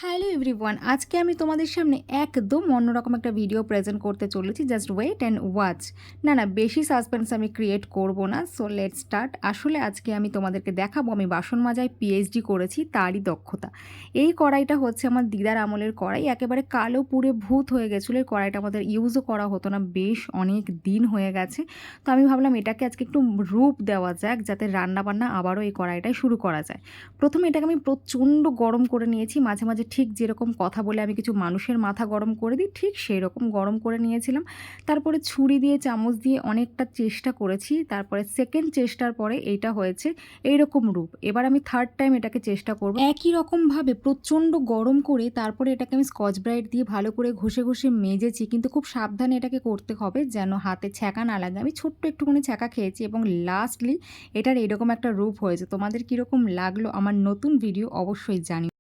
Hello everyone, আজকে আমি তোমাদের সামনে একদম অন্যরকম একটা ভিডিও প্রেজেন্ট করতে চলেছি। Just wait and watch. না বেশি সাসপেন্স আমি ক্রিয়েট করব না। So let's start. আসলে আজকে আমি তোমাদেরকে দেখাবো আমি বাসন মাজায় পিএইচডি করেছি, তারই দক্ষতা। এই কড়াইটা হচ্ছে আমার দিদার আমলের কড়াই, একেবারে কালো পুড়ে ভূত হয়ে গেছিলো। এই কড়াইটা আমাদের ইউজও করা হতো না, বেশ অনেক দিন হয়ে গেছে। তো আমি ভাবলাম এটাকে আজকে একটু রূপ দেওয়া যাক, যাতে রান্নাবান্না আবারও এই কড়াইটায় শুরু করা যায়। প্রথমে এটাকে আমি প্রচণ্ড গরম করে নিয়েছি, মাঝে মাঝে ঠিক যেরকম কথা বলে আমি কিছু মানুষের মাথা গরম করে দিই, ঠিক সেই রকম গরম করে নিয়েছিলাম। তারপরে ছুরি দিয়ে চামচ দিয়ে অনেকটা চেষ্টা করেছি, তারপরে সেকেন্ড চেষ্টার পরে এইটা হয়েছে এইরকম রূপ। এবার আমি থার্ড টাইম এটাকে চেষ্টা করব একই রকমভাবে প্রচণ্ড গরম করে। তারপরে এটাকে আমি স্কচ ব্রাইট দিয়ে ভালো করে ঘষে ঘষে মেজেছি, কিন্তু খুব সাবধানে এটাকে করতে হবে যেন হাতে ছ্যাঁকা না লাগে। আমি ছোট্ট একটুখানি ছ্যাঁকা খেয়েছি এবং লাস্টলি এটার এরকম একটা রূপ হয়েছে। তোমাদের কীরকম লাগলো আমার নতুন ভিডিও অবশ্যই জানিও।